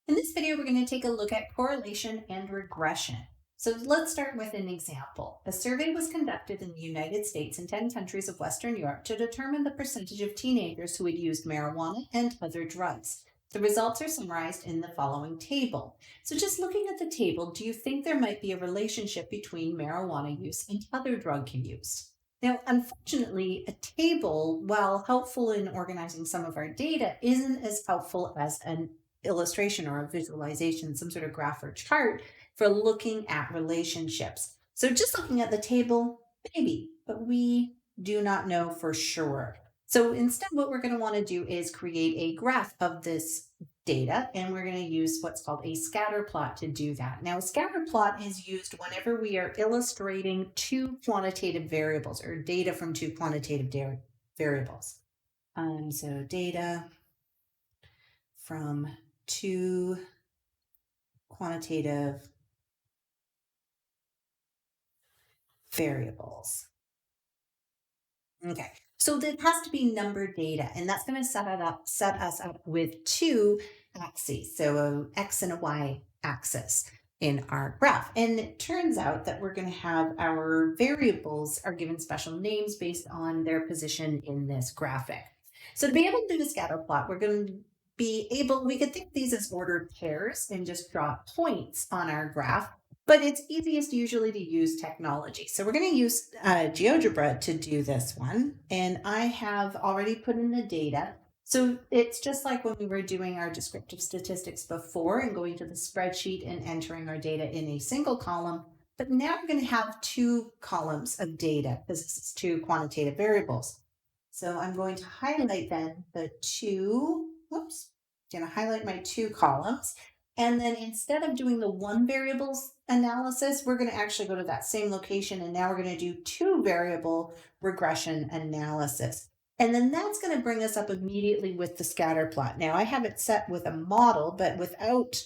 In this video, we're going to take a look at correlation and regression. So let's start with an example. A survey was conducted in the United States and 10 countries of Western Europe to determine the percentage of teenagers who had used marijuana and other drugs. The results are summarized in the following table. So just looking at the table, do you think there might be a relationship between marijuana use and other drug use? Now, unfortunately, a table, while helpful in organizing some of our data, isn't as helpful as an illustration or a visualization, some sort of graph or chart for looking at relationships. So just looking at the table, maybe, but we do not know for sure. So instead, what we're going to want to do is create a graph of this data, and we're going to use what's called a scatter plot to do that. Now, a scatter plot is used whenever we are illustrating two quantitative variables or data from two quantitative variables. So data from two quantitative variables. Okay, so there has to be numbered data, and that's going to set us up with two axes, so an x and a y axis in our graph. And it turns out that we're going to have our variables are given special names based on their position in this graphic. So to be able to do the scatter plot, we're going to we could think of these as ordered pairs and just draw points on our graph, but it's easiest usually to use technology. So we're going to use GeoGebra to do this one. And I have already put in the data. So it's just like when we were doing our descriptive statistics before and going to the spreadsheet and entering our data in a single column. But now we're going to have two columns of data because this is two quantitative variables. So I'm going to highlight then the two, whoops, I'm going to highlight my two columns. And then instead of doing the one variables analysis, we're going to actually go to that same location. And now we're going to do two variable regression analysis. And then that's going to bring us up immediately with the scatter plot. Now I have it set with a model, but without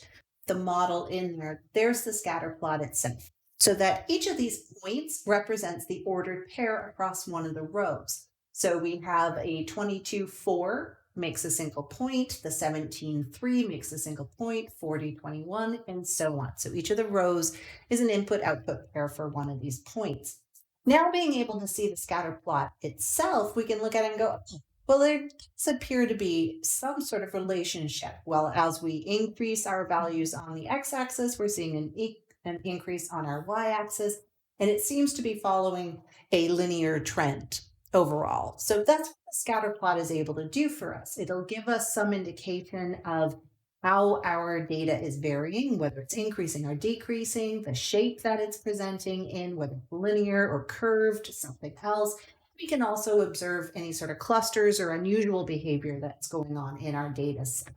the model in there, there's the scatter plot itself. So that each of these points represents the ordered pair across one of the rows. So we have a 22,4 makes a single point, the 17,3 makes a single point, 40,21, and so on. So each of the rows is an input-output pair for one of these points. Now being able to see the scatter plot itself, we can look at it and go, well, there does appear to be some sort of relationship. Well, as we increase our values on the x-axis, we're seeing an increase on our y-axis, and it seems to be following a linear trend overall. So that's what the scatter plot is able to do for us. It'll give us some indication of how our data is varying, whether it's increasing or decreasing, the shape that it's presenting in, whether it's linear or curved, something else. We can also observe any sort of clusters or unusual behavior that's going on in our data set.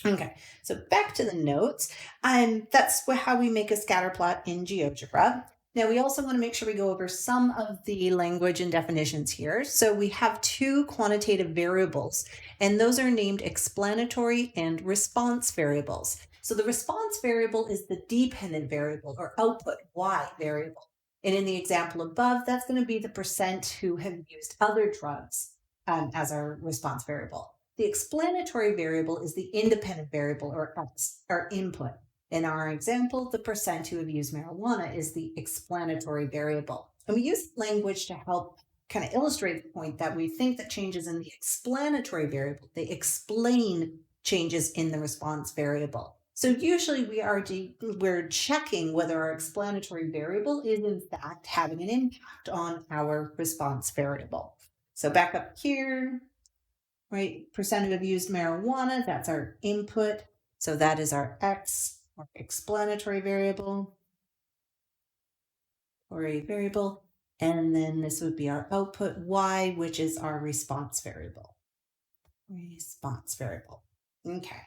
Okay, so back to the notes. That's how we make a scatter plot in GeoGebra. Now, we also want to make sure we go over some of the language and definitions here. So we have two quantitative variables, and those are named explanatory and response variables. So the response variable is the dependent variable or output Y variable. And in the example above, that's going to be the percent who have used other drugs as our response variable. The explanatory variable is the independent variable or X, or input. In our example, the percent who have used marijuana is the explanatory variable. And we use language to help kind of illustrate the point that we think that changes in the explanatory variable, they explain changes in the response variable. So usually we're checking whether our explanatory variable is in fact having an impact on our response variable. So back up here, right? Percent who have used marijuana, that's our input. So that is our X, or explanatory variable, or a variable. And then this would be our output Y, which is our response variable. Response variable. Okay.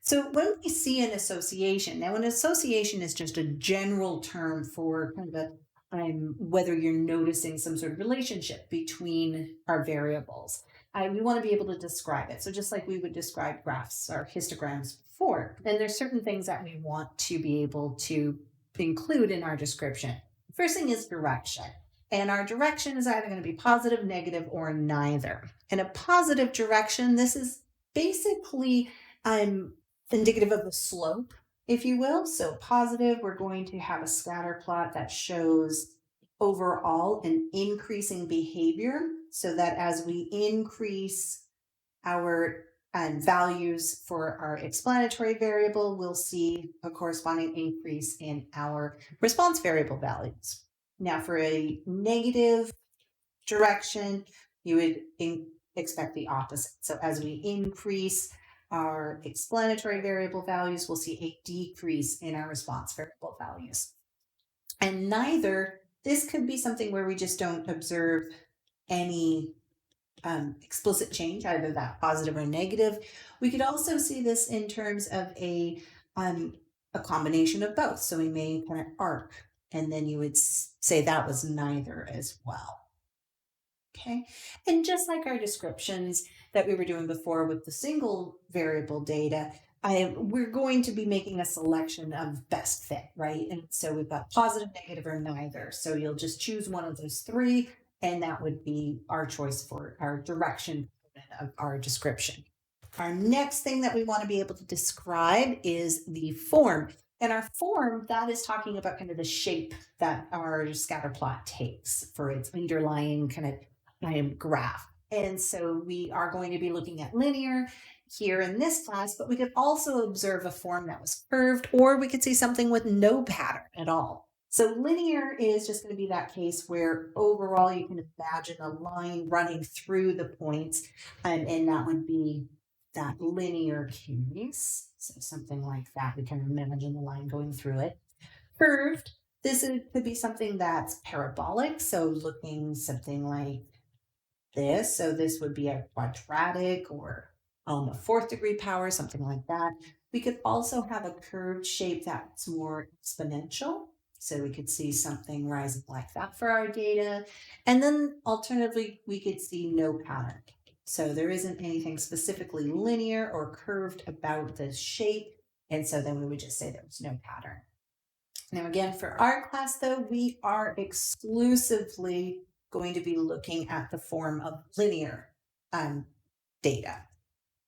So when we see an association, now an association is just a general term for kind of a whether you're noticing some sort of relationship between our variables. We want to be able to describe it. So just like we would describe graphs or histograms before, and there's certain things that we want to be able to include in our description. First thing is direction. And our direction is either going to be positive, negative, or neither. In a positive direction, this is basically indicative of the slope, if you will. So positive, we're going to have a scatter plot that shows overall an increasing behavior, so that as we increase our values for our explanatory variable, we'll see a corresponding increase in our response variable values. Now, for a negative direction, you would expect the opposite. So as we increase our explanatory variable values, we'll see a decrease in our response variable values. And neither, this could be something where we just don't observe any explicit change, either that positive or negative. We could also see this in terms of a combination of both. So we may kind of arc, and then you would say that was neither as well. Okay, and just like our descriptions that we were doing before with the single variable data, we're going to be making a selection of best fit, right? And so we've got positive, negative, or neither. So you'll just choose one of those three, and that would be our choice for our direction of our description. Our next thing that we want to be able to describe is the form. And our form, that is talking about kind of the shape that our scatter plot takes for its underlying kind of graph. And so we are going to be looking at linear here in this class, but we could also observe a form that was curved, or we could see something with no pattern at all. So linear is just going to be that case where overall you can imagine a line running through the points, and that would be that linear case. So something like that, we can imagine the line going through it. Curved, could be something that's parabolic, so looking something like this. So this would be a quadratic or a fourth degree power, something like that. We could also have a curved shape that's more exponential. So we could see something rising like that for our data. And then alternatively, we could see no pattern. So there isn't anything specifically linear or curved about the shape. And so then we would just say there was no pattern. Now, again, for our class, though, we are exclusively going to be looking at the form of linear data.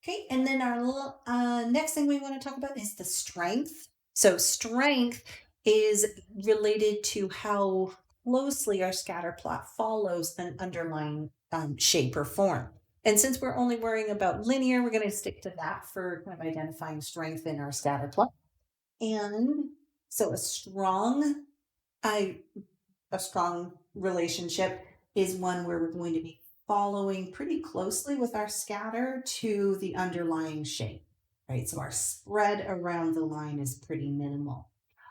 Okay, and then our next thing we want to talk about is the strength. So strength is related to how closely our scatter plot follows an underlying shape or form. And since we're only worrying about linear, we're going to stick to that for kind of identifying strength in our scatter plot. And so a strong relationship is one where we're going to be following pretty closely with our scatter to the underlying shape, right? So our spread around the line is pretty minimal.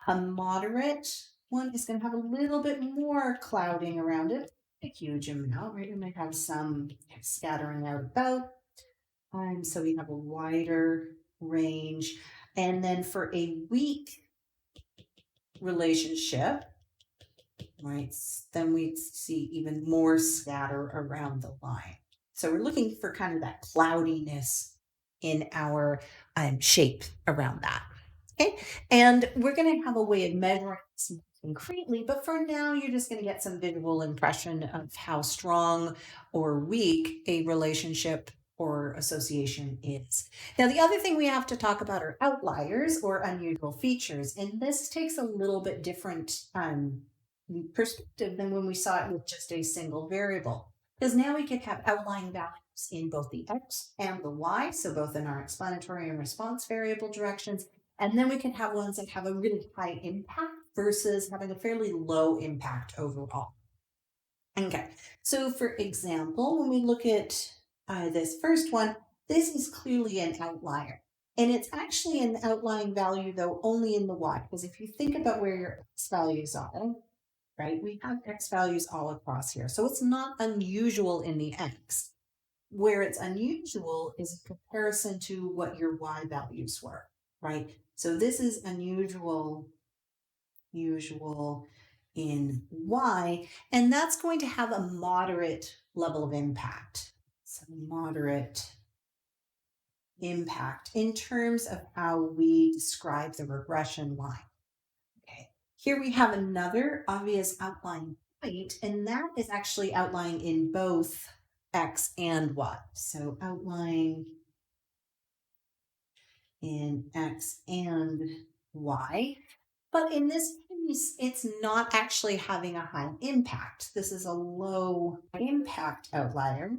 A moderate one is going to have a little bit more clouding around it, a huge amount, right? We might have some scattering out about. So we have a wider range. And then for a weak relationship, right, then we see even more scatter around the line. So we're looking for kind of that cloudiness in our shape around that. Okay, and we're going to have a way of measuring this concretely, but for now, you're just going to get some visual impression of how strong or weak a relationship or association is. Now, the other thing we have to talk about are outliers or unusual features, and this takes a little bit different perspective than when we saw it with just a single variable. Because now we could have outlying values in both the x and the y, so both in our explanatory and response variable directions. And then we can have ones that have a really high impact versus having a fairly low impact overall. Okay, so for example, when we look at this first one, this is clearly an outlier. And it's actually an outlying value, though, only in the y. Because if you think about where your x values are, right, we have x values all across here. So it's not unusual in the x. Where it's unusual is in comparison to what your y values were, right? So this is unusual in y, and that's going to have a moderate level of impact. So moderate impact in terms of how we describe the regression line. Okay, here we have another obvious outlying point, and that is actually outlying in both x and y. So outlying in X and Y. But in this case, it's not actually having a high impact. This is a low impact outlier.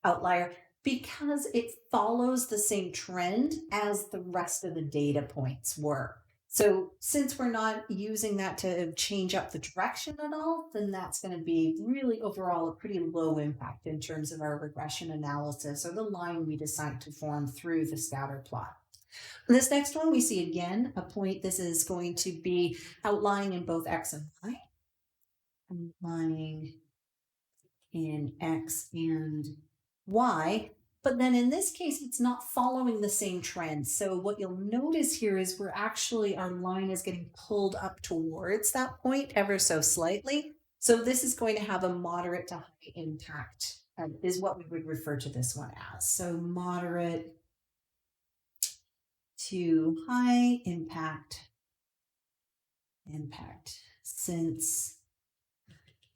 Outlier because it follows the same trend as the rest of the data points were. So since we're not using that to change up the direction at all, then that's going to be really overall a pretty low impact in terms of our regression analysis or the line we decide to form through the scatter plot. This next one, we see again a point. This is going to be outlying in both X and Y. Outlying in X and Y. But then in this case, it's not following the same trend. So what you'll notice here is we're actually, our line is getting pulled up towards that point ever so slightly. So this is going to have a moderate to high impact, is what we would refer to this one as. So moderate to high impact, since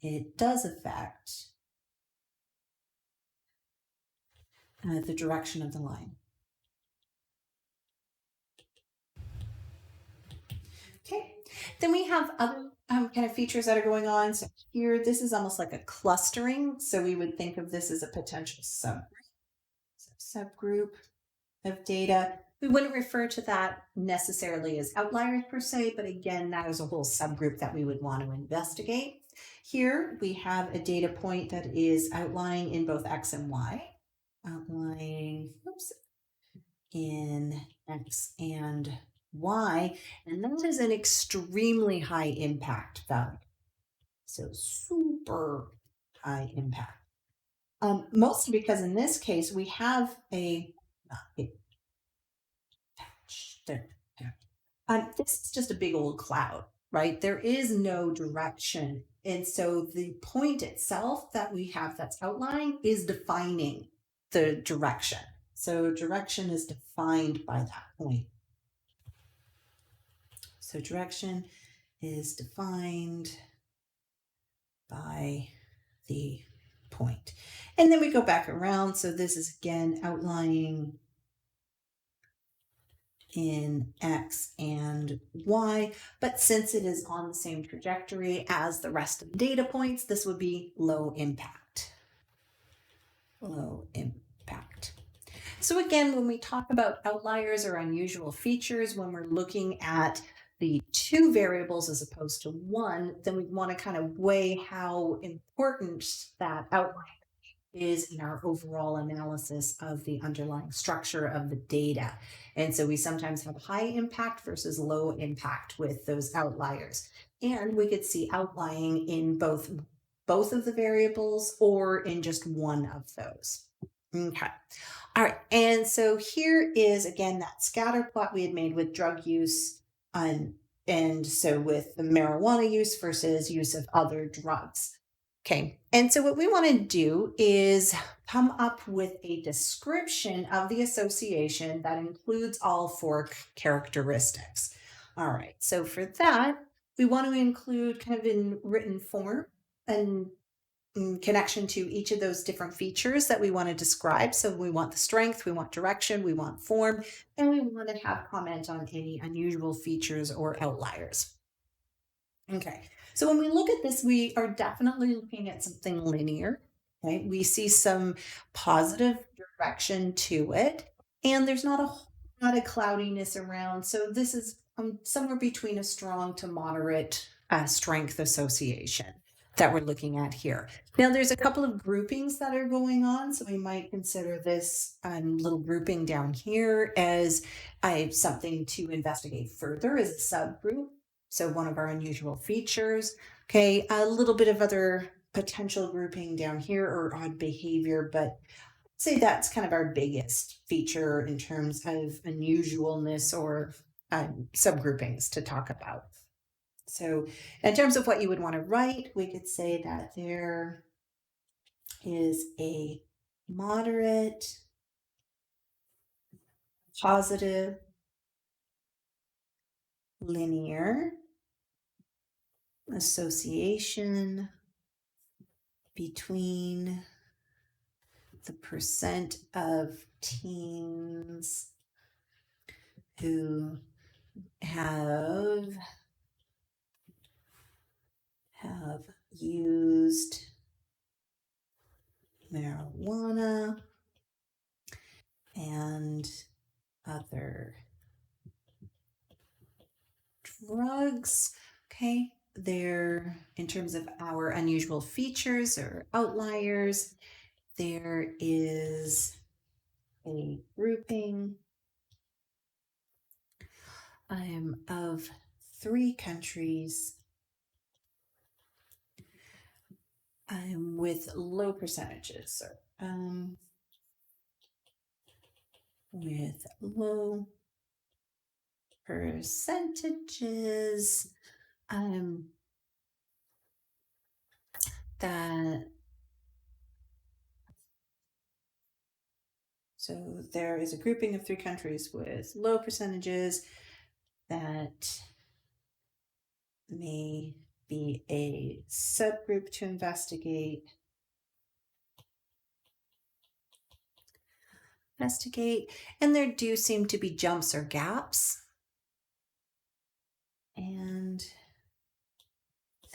it does affect the direction of the line. Okay, then we have other kind of features that are going on. So here, this is almost like a clustering. So we would think of this as a potential subgroup of data. We wouldn't refer to that necessarily as outliers per se, but again, that is a whole subgroup that we would want to investigate. Here we have a data point that is outlying in both X and Y. Outlying, in X and Y, and that is an extremely high impact value. So super high impact. Mostly because in this case, we have a patch there. This is just a big old cloud, right? There is no direction. And so the point itself that we have that's outlying is defining the direction. So direction is defined by that point. So direction is defined by the point. And then we go back around. So this is again outlining in X and Y, but since it is on the same trajectory as the rest of the data points, this would be low impact. Low impact. So again, when we talk about outliers or unusual features, when we're looking at the two variables as opposed to one, then we want to kind of weigh how important that outlier is in our overall analysis of the underlying structure of the data. And so we sometimes have high impact versus low impact with those outliers. And we could see outlying in both of the variables or in just one of those. Okay. All right. And so here is again that scatter plot we had made with drug use and so with the marijuana use versus use of other drugs. Okay, and so what we want to do is come up with a description of the association that includes all four characteristics. All right, so for that, we want to include kind of in written form and in connection to each of those different features that we want to describe. So we want the strength, we want direction, we want form, and we want to have comment on any unusual features or outliers. Okay, so when we look at this, we are definitely looking at something linear, right? We see some positive direction to it, and there's not a whole lot of cloudiness around. So this is somewhere between a strong to moderate strength association that we're looking at here. Now, there's a couple of groupings that are going on. So we might consider this little grouping down here as something to investigate further as a subgroup. So one of our unusual features. Okay, a little bit of other potential grouping down here or odd behavior, but I'd say that's kind of our biggest feature in terms of unusualness or subgroupings to talk about. So in terms of what you would want to write, we could say that there is a moderate, positive, linear association between the percent of teens who have used marijuana and other drugs. Okay, there, in terms of our unusual features or outliers, there is a grouping of 3 countries with low percentages, with low percentages that so there is a grouping of 3 countries with low percentages that may be a subgroup to investigate. And there do seem to be jumps or gaps. And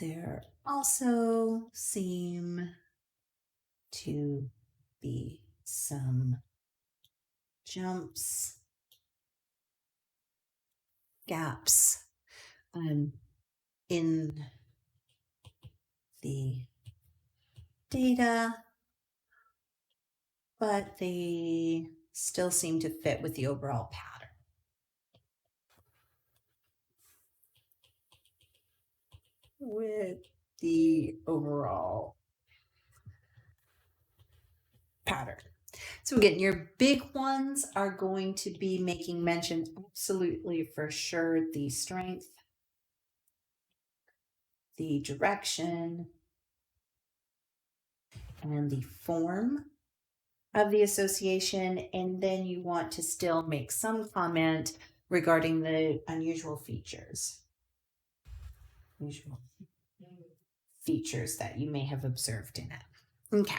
there also seem to be some jumps, gaps in the data, but they still seem to fit with the overall pattern. So again, your big ones are going to be making mention absolutely for sure the strength, the direction, and the form of the association. And then you want to still make some comment regarding the unusual features that you may have observed in it. Okay,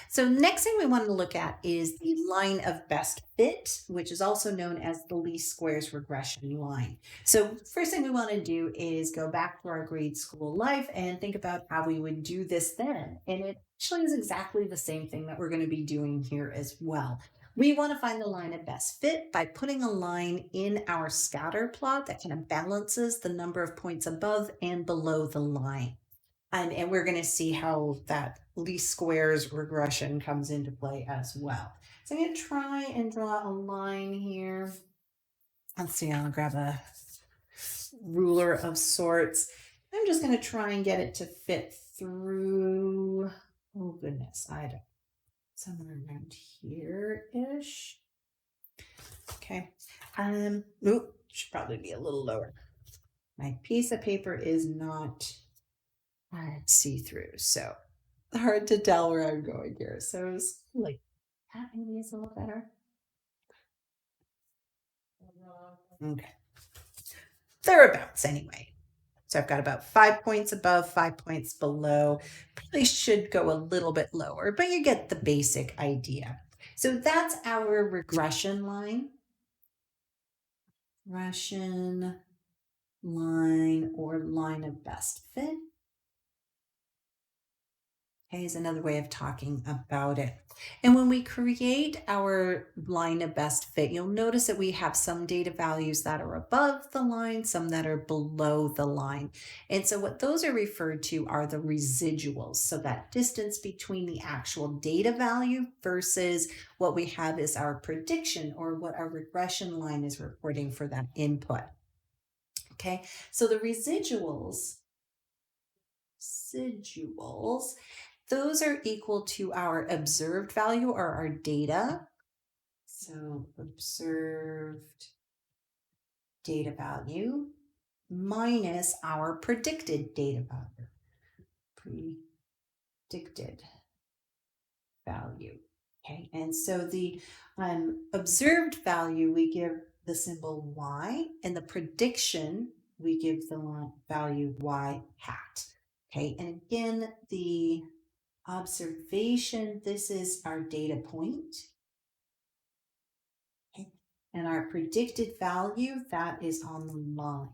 so next thing we want to look at is the line of best fit, which is also known as the least squares regression line. So first thing we want to do is go back to our grade school life and think about how we would do this then. And it actually is exactly the same thing that we're going to be doing here as well. We want to find the line of best fit by putting a line in our scatter plot that kind of balances the number of points above and below the line. And we're going to see how that least squares regression comes into play as well. So I'm going to try and draw a line here. Let's see, I'll grab a ruler of sorts. I'm just going to try and get it to fit through. Oh goodness, I don't. Somewhere around here-ish. Okay. Should probably be a little lower. My piece of paper is not see through, so hard to tell where I'm going here. So it's like that maybe is a little better. Okay, thereabouts anyway. So I've got about 5 points above, 5 points below. Probably should go a little bit lower, but you get the basic idea. So that's our regression line. Regression line or line of best fit. Okay, is another way of talking about it. And when we create our line of best fit, you'll notice that we have some data values that are above the line, some that are below the line. And so what those are referred to are the residuals. So that distance between the actual data value versus what we have is our prediction or what our regression line is reporting for that input. Okay, so the residuals, those are equal to our observed value or our data. So observed data value minus our predicted data value. Predicted value. Okay, and so the observed value, we give the symbol y, and the prediction, we give the value y hat. Okay, and again, the Observation, this is our data point. Okay. And our predicted value, that is on the line.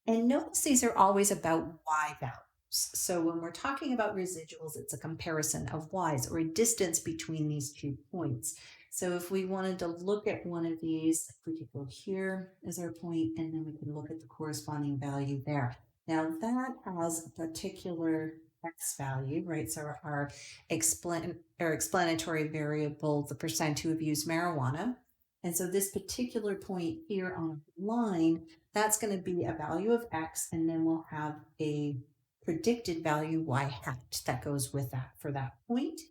And notice these are always about y values. So when we're talking about residuals, it's a comparison of y's or a distance between these 2 points. So if we wanted to look at one of these, we could go here as our point, and then we can look at the corresponding value there. Now that has a particular x value, right? So our explanatory variable, the percent who have used marijuana. And so this particular point here on the line, that's going to be a value of x, and then we'll have a predicted value y hat that goes with that for that point.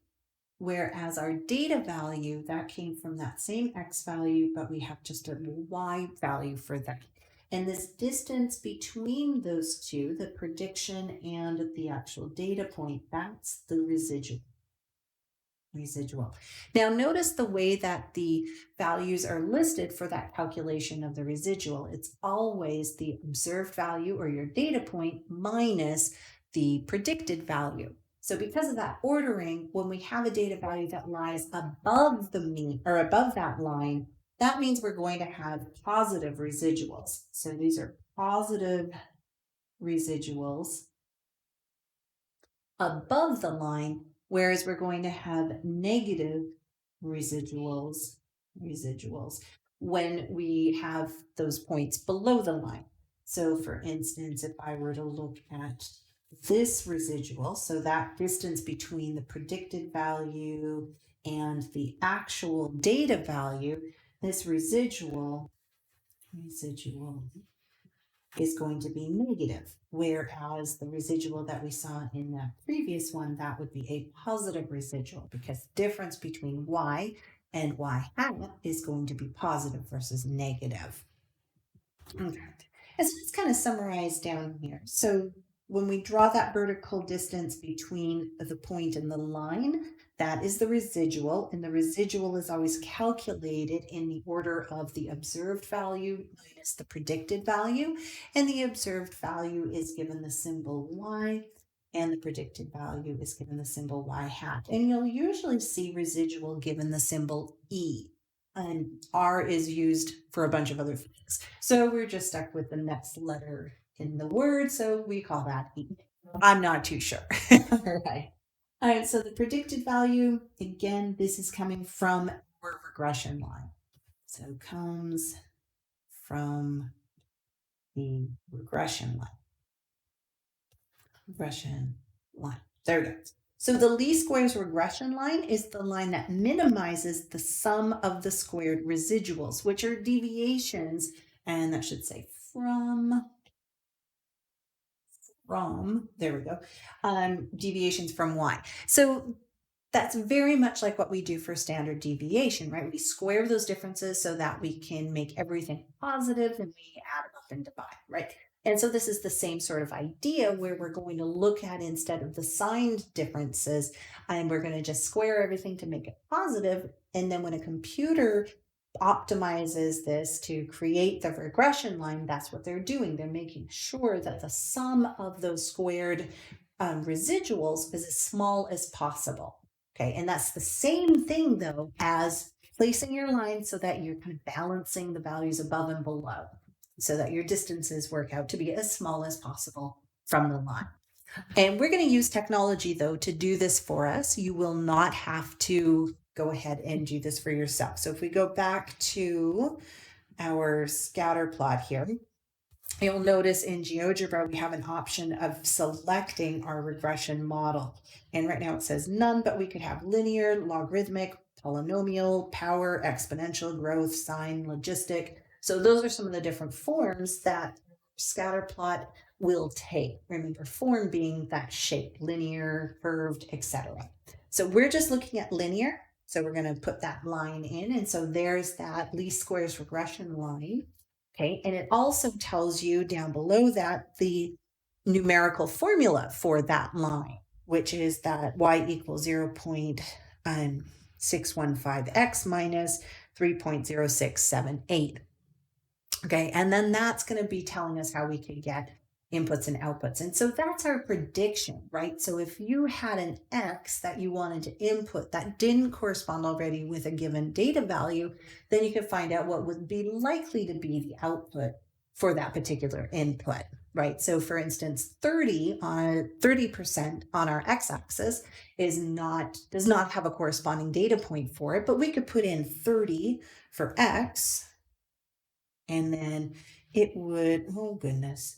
Whereas our data value, that came from that same x value, but we have just a y value for that. And this distance between those two, the prediction and the actual data point, that's the residual. Now notice the way that the values are listed for that calculation of the residual. It's always the observed value or your data point minus the predicted value. So because of that ordering, when we have a data value that lies above the mean or above that line, that means we're going to have positive residuals. So these are positive residuals above the line, whereas we're going to have negative residuals when we have those points below the line. So for instance, if I were to look at this residual, so that distance between the predicted value and the actual data value, this residual is going to be negative, whereas the residual that we saw in the previous one, that would be a positive residual because the difference between y and y hat is going to be positive versus negative. Okay. And so let's kind of summarize down here. So when we draw that vertical distance between the point and the line, that is the residual, and the residual is always calculated in the order of the observed value minus the predicted value, and the observed value is given the symbol y, and the predicted value is given the symbol y hat. And you'll usually see residual given the symbol e, and r is used for a bunch of other things. So we're just stuck with the next letter in the word, so we call that e. I'm not too sure. All right. All right, so the predicted value, again, this is coming from our regression line. So it comes from the regression line. There we go. So the least squares regression line is the line that minimizes the sum of the squared residuals, which are deviations, and that should say from, there we go, deviations from y. So that's very much like what we do for standard deviation, right? We square those differences so that we can make everything positive and we add them up and divide, right? And so this is the same sort of idea where we're going to look at, instead of the signed differences, and we're going to just square everything to make it positive. And then when a computer optimizes this to create the regression line, that's what they're doing. They're making sure that the sum of those squared residuals is as small as possible. Okay, and that's the same thing though as placing your line so that you're kind of balancing the values above and below so that your distances work out to be as small as possible from the line. And we're going to use technology though to do this for us. You will not have to go ahead and do this for yourself. So if we go back to our scatter plot here, you'll notice in GeoGebra, we have an option of selecting our regression model. And right now it says none, but we could have linear, logarithmic, polynomial, power, exponential, growth, sine, logistic. So those are some of the different forms that scatter plot will take. Remember, form being that shape, linear, curved, etc. So we're just looking at linear. So we're going to put that line in. And so there's that least squares regression line. Okay, and it also tells you down below that the numerical formula for that line, which is that y equals 0.615x minus 3.0678. Okay, and then that's going to be telling us how we can get inputs and outputs. And so that's our prediction, right? So if you had an X that you wanted to input that didn't correspond already with a given data value, then you could find out what would be likely to be the output for that particular input, right? So for instance, 30% on our x-axis does not have a corresponding data point for it, but we could put in 30 for x, and then it would, oh goodness,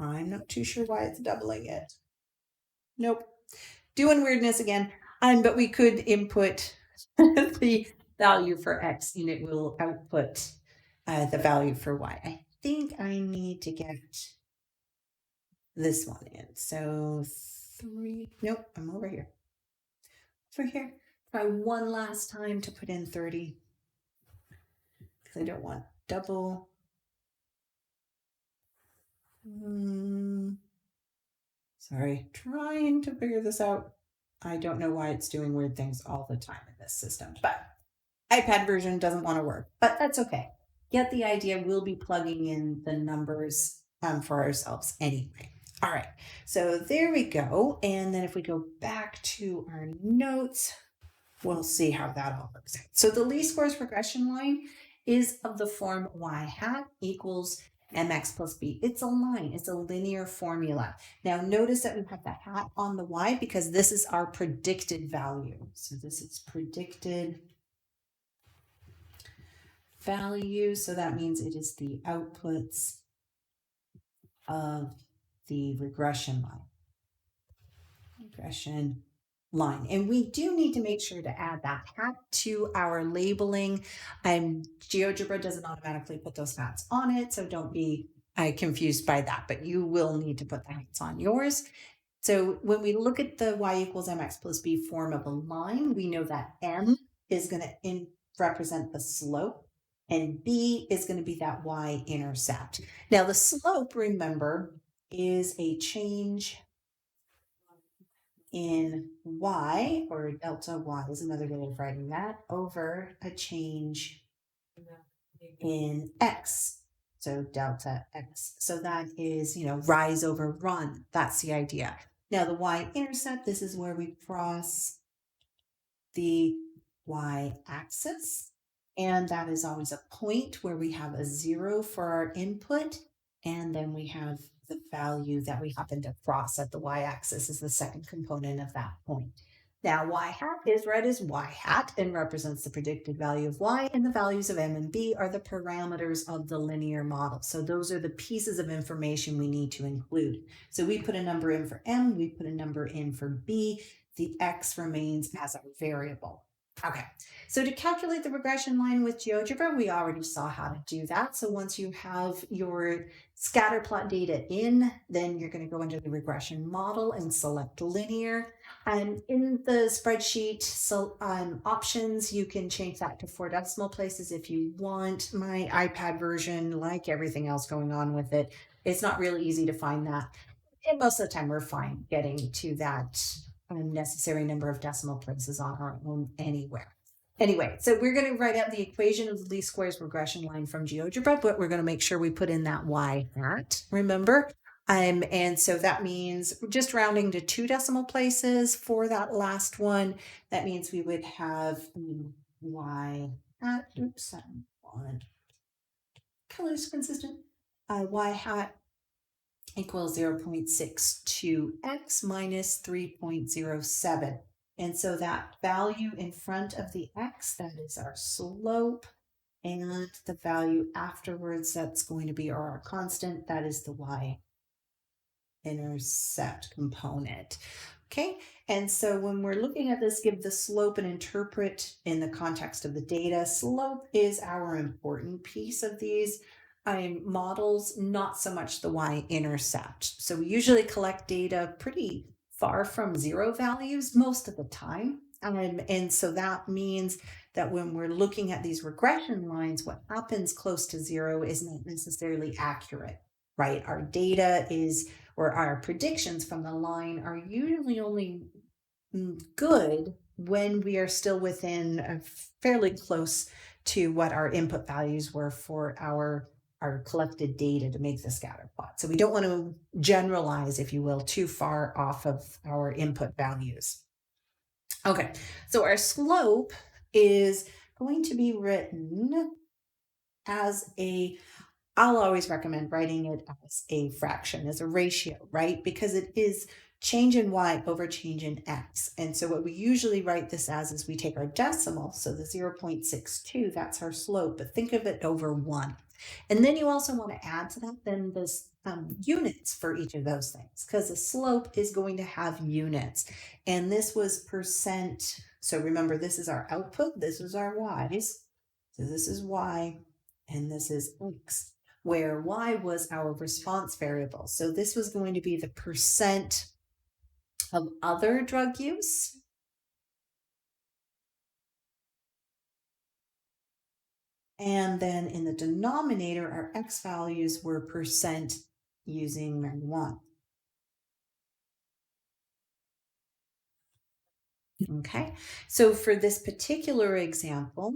I'm not too sure why it's doubling it. Nope, doing weirdness again. But we could input the value for x, and it will output the value for y. I think I need to get this one in. So 3, nope, I'm over here. Over here. Try one last time to put in 30, because I don't want double. Sorry, trying to figure this out. I don't know why it's doing weird things all the time in this system, but iPad version doesn't want to work, but that's okay. Get the idea. We'll be plugging in the numbers for ourselves anyway. All right, so there we go. And then if we go back to our notes, we'll see how that all works out. So the least squares regression line is of the form y hat equals mx plus b. It's a line, it's a linear formula. Now notice that we have the hat on the y because this is our predicted value. So this is predicted value. So that means it is the outputs of the regression line. And we do need to make sure to add that hat to our labeling. GeoGebra doesn't automatically put those hats on it, so don't be confused by that, but you will need to put the hats on yours. So when we look at the y equals mx plus b form of a line, we know that m is going to represent the slope, and b is going to be that y-intercept. Now the slope, remember, is a change in y, or delta y is another way of writing that, over a change in x. So delta x. So that is, rise over run. That's the idea. Now the y-intercept, this is where we cross the y-axis. And that is always a point where we have a 0 for our input. And then we have the value that we happen to cross at the y-axis is the second component of that point. Now y hat is read as y hat and represents the predicted value of y, and the values of m and b are the parameters of the linear model. So those are the pieces of information we need to include. So we put a number in for m, we put a number in for b, the x remains as our variable. Okay, so to calculate the regression line with GeoGebra, we already saw how to do that. So once you have your scatter plot data in, then you're going to go into the regression model and select linear. And in the spreadsheet options, you can change that to 4 decimal places if you want. My iPad version, like everything else going on with it, it's not really easy to find that. And most of the time we're fine getting to that necessary number of decimal places on our own anywhere. Anyway, so we're going to write out the equation of the least squares regression line from GeoGebra, but we're going to make sure we put in that y hat, remember? And so that means just rounding to 2 decimal places for that last one. That means we would have y hat, oops, one colors consistent, y hat equals 0.62x minus 3.07. And so that value in front of the x, that is our slope, and the value afterwards, that's going to be our constant, that is the y-intercept component. Okay, and so when we're looking at this, give the slope and interpret in the context of the data. Slope is our important piece of these models, not so much the y-intercept. So we usually collect data pretty far from 0 values most of the time. And so that means that when we're looking at these regression lines, what happens close to 0 is not necessarily accurate, right? Our data is, or our predictions from the line are usually only good when we are still within fairly close to what our input values were for our our collected data to make the scatter plot. So we don't want to generalize, if you will, too far off of our input values. Okay, so our slope is going to be written as I'll always recommend writing it as a fraction, as a ratio, right? Because it is change in y over change in x. And so what we usually write this as is we take our decimal, so the 0.62, that's our slope, but think of it over 1. And then you also want to add to that then this units for each of those things, because the slope is going to have units. And this was percent. So remember, this is our output, this is our y's. So this is y, and this is x, where y was our response variable. So this was going to be the percent of other drug use. And then in the denominator, our x values were percent using marijuana. Okay, so for this particular example,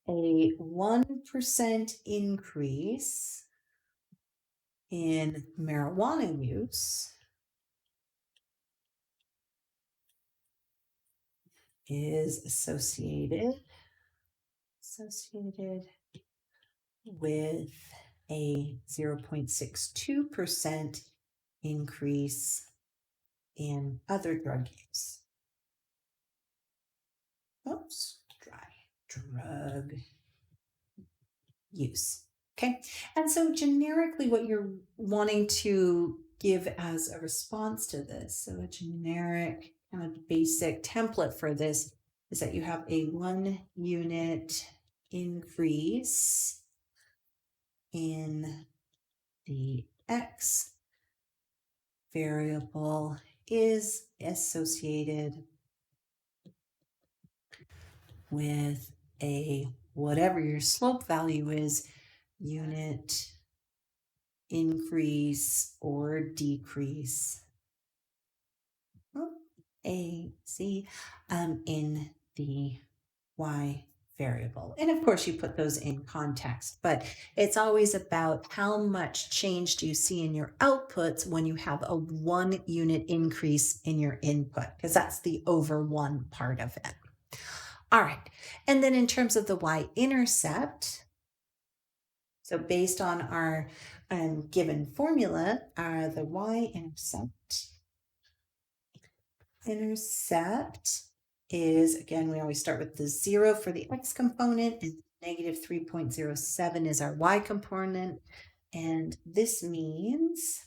a 1% increase in marijuana use is associated with a 0.62% increase in other drug use. Oops, drug use. Okay, and so generically what you're wanting to give as a response to this, so a generic kind of basic template for this is that you have a 1 unit increase in the x variable is associated with a whatever your slope value is, unit increase or decrease, in the y variable. And of course you put those in context, but it's always about how much change do you see in your outputs when you have a 1 unit increase in your input, because that's the over 1 part of it. All right, and then in terms of the y-intercept, so based on our given formula, the y-intercept is, again, we always start with the 0 for the x component, and negative 3.07 is our y component. And this means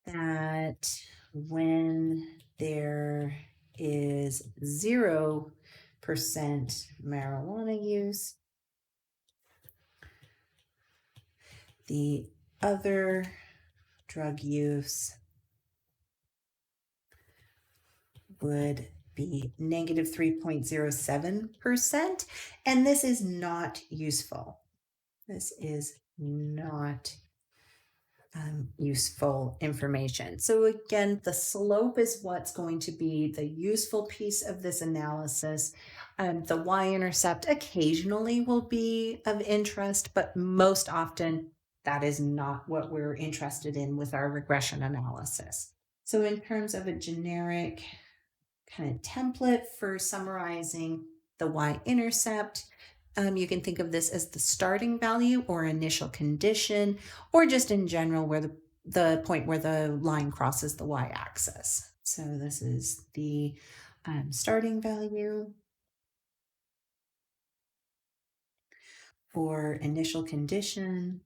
that when there is 0% marijuana use, the other drug use would be negative 3.07%. And this is not useful. This is not useful information. So again, the slope is what's going to be the useful piece of this analysis. The y-intercept occasionally will be of interest, but most often that is not what we're interested in with our regression analysis. So in terms of a generic kind of template for summarizing the y-intercept, you can think of this as the starting value or initial condition, or just in general where the point where the line crosses the y-axis. So this is the starting value or initial condition,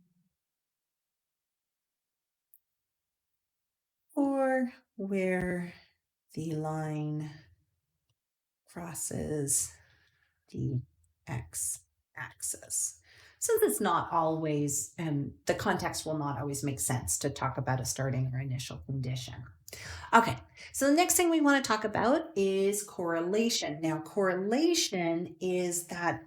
or where the line crosses the x-axis. Since it's not always, the context will not always make sense to talk about a starting or initial condition. Okay, so the next thing we want to talk about is correlation. Now, correlation is that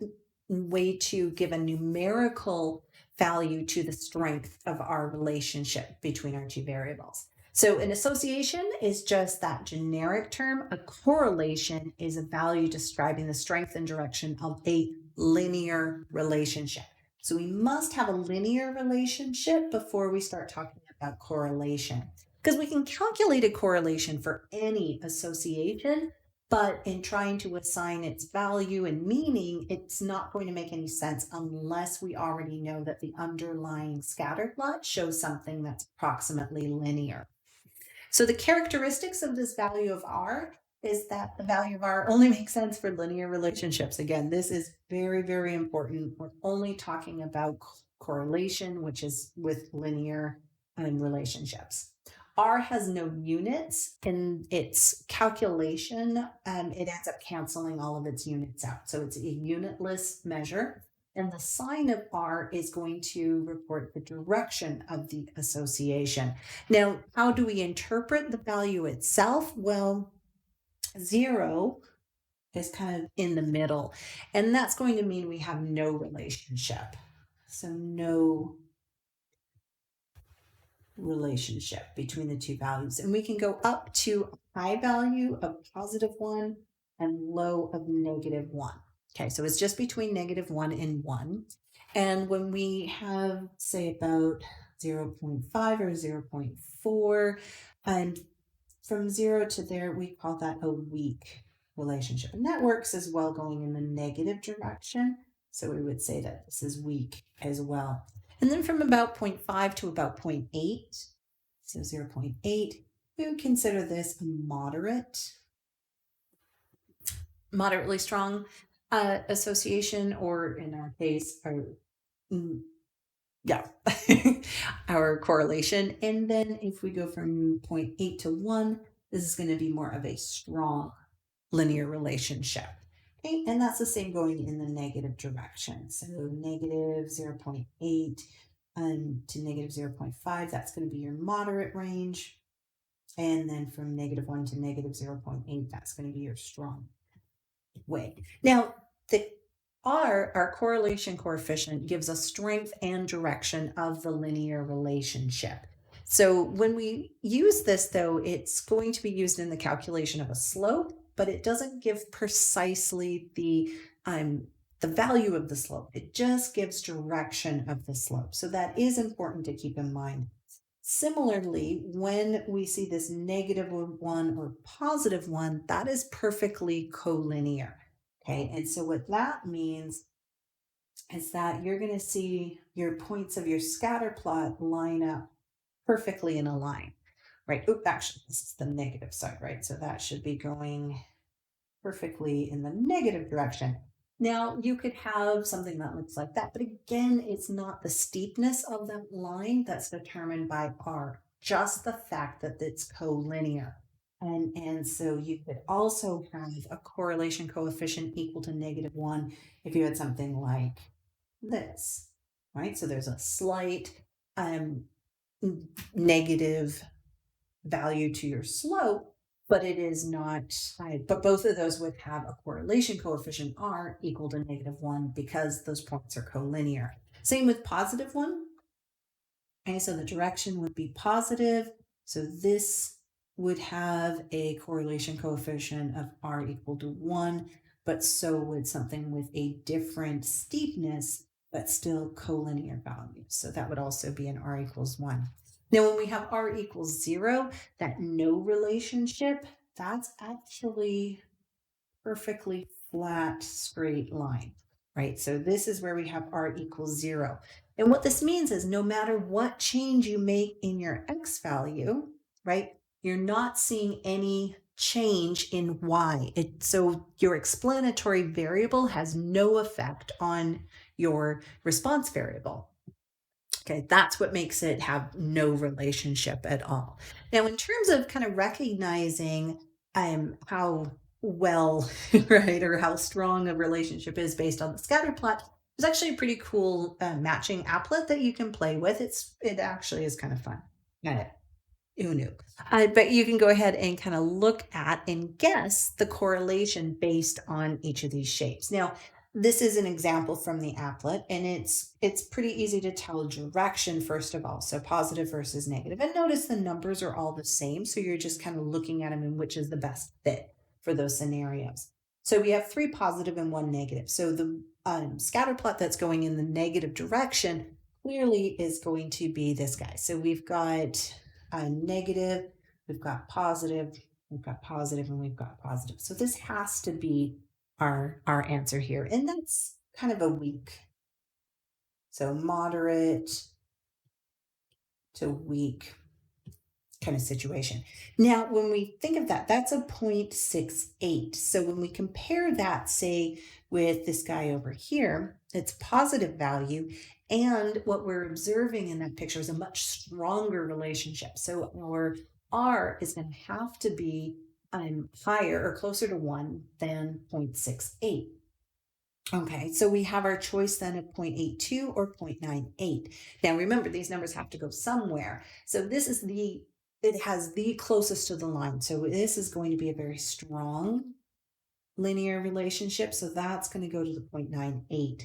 way to give a numerical value to the strength of our relationship between our two variables. So an association is just that generic term. A correlation is a value describing the strength and direction of a linear relationship. So we must have a linear relationship before we start talking about correlation. Because we can calculate a correlation for any association, but in trying to assign its value and meaning, it's not going to make any sense unless we already know that the underlying scatter plot shows something that's approximately linear. So the characteristics of this value of R is that the value of R only makes sense for linear relationships. Again, this is very, very important. We're only talking about correlation, which is with linear relationships. R has no units in its calculation. It ends up canceling all of its units out. So it's a unitless measure. And the sign of R is going to report the direction of the association. Now, how do we interpret the value itself? Well, 0 is kind of in the middle, and that's going to mean we have no relationship. So no relationship between the two values. And we can go up to a high value of +1 and low of -1. Okay, so it's just between -1 and 1. And when we have, say, about 0.5 or 0.4, and from 0 to there, we call that a weak relationship. And that works as well going in the negative direction. So we would say that this is weak as well. And then from about 0.5 to about 0.8, so 0.8, we would consider this a moderately strong association, or in our case, our correlation. And then if we go from 0.8 to 1, this is going to be more of a strong linear relationship. Okay, and that's the same going in the negative direction. So negative 0.8 to negative 0.5, that's going to be your moderate range. And then from -1 to negative 0.8, that's going to be your strong way. Now, the R, our correlation coefficient, gives us strength and direction of the linear relationship. So when we use this, though, it's going to be used in the calculation of a slope, but it doesn't give precisely the value of the slope. It just gives direction of the slope. So that is important to keep in mind. Similarly, when we see this -1 or +1, that is perfectly collinear. Okay, and so what that means is that you're going to see your points of your scatter plot line up perfectly in a line, right? Oh, actually, this is the negative side, right? So that should be going perfectly in the negative direction. Now, you could have something that looks like that, but again, it's not the steepness of that line that's determined by R, just the fact that it's collinear. And so you could also have a correlation coefficient equal to -1 if you had something like this, right? So there's a slight negative value to your slope, but it is not, but both of those would have a correlation coefficient R equal to -1 because those points are collinear. Same with +1. Okay, so the direction would be positive. So this would have a correlation coefficient of R equal to 1, but so would something with a different steepness, but still collinear values. So that would also be an R equals 1. Now, when we have R equals 0, that no relationship, that's actually perfectly flat, straight line, right? So this is where we have R equals 0. And what this means is no matter what change you make in your X value, right, you're not seeing any change in Y. So your explanatory variable has no effect on your response variable. Okay, that's what makes it have no relationship at all. Now, in terms of kind of recognizing how well, right, or how strong a relationship is based on the scatter plot, there's actually a pretty cool matching applet that you can play with. It actually is kind of fun. Who knew? But you can go ahead and kind of look at and guess the correlation based on each of these shapes. Now, this is an example from the applet, and it's pretty easy to tell direction, first of all. So positive versus negative. And notice the numbers are all the same. So you're just kind of looking at them and which is the best fit for those scenarios. So we have 3 positive and 1 negative. So the scatter plot that's going in the negative direction clearly is going to be this guy. So we've got negative, we've got positive, we've got positive, and we've got positive. So this has to be our answer here. And that's kind of a weak. So moderate to weak kind of situation. Now, when we think of that, that's a 0.68. So when we compare that, say, with this guy over here, it's positive value. And what we're observing in that picture is a much stronger relationship. So our R is going to have to be higher or closer to 1 than 0.68. Okay, so we have our choice then of 0.82 or 0.98. Now remember, these numbers have to go somewhere. So this is it has the closest to the line. So this is going to be a very strong linear relationship. So that's going to go to the 0.98.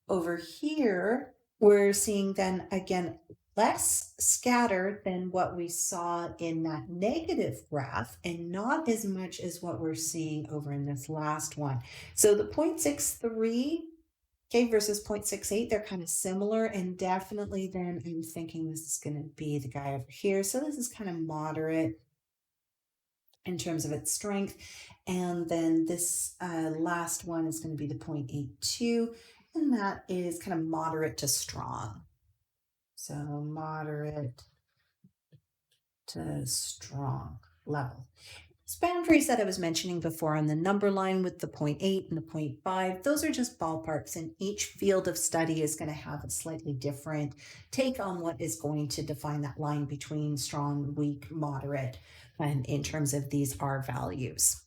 Over here, we're seeing then again less scatter than what we saw in that negative graph and not as much as what we're seeing over in this last one. So the 0.63 okay, versus 0.68, they're kind of similar, and definitely then I'm thinking this is going to be the guy over here. So this is kind of moderate in terms of its strength. And then this last one is going to be the 0.82, and that is kind of moderate to strong. So moderate to strong level. These boundaries that I was mentioning before on the number line with the 0.8 and the 0.5, those are just ballparks, and each field of study is going to have a slightly different take on what is going to define that line between strong, weak, moderate, and in terms of these R values.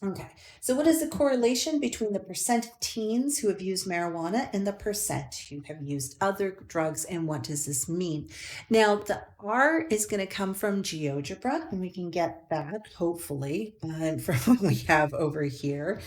Okay, so what is the correlation between the percent of teens who have used marijuana and the percent who have used other drugs, and what does this mean? Now, the R is going to come from GeoGebra, and we can get that, hopefully, from what we have over here.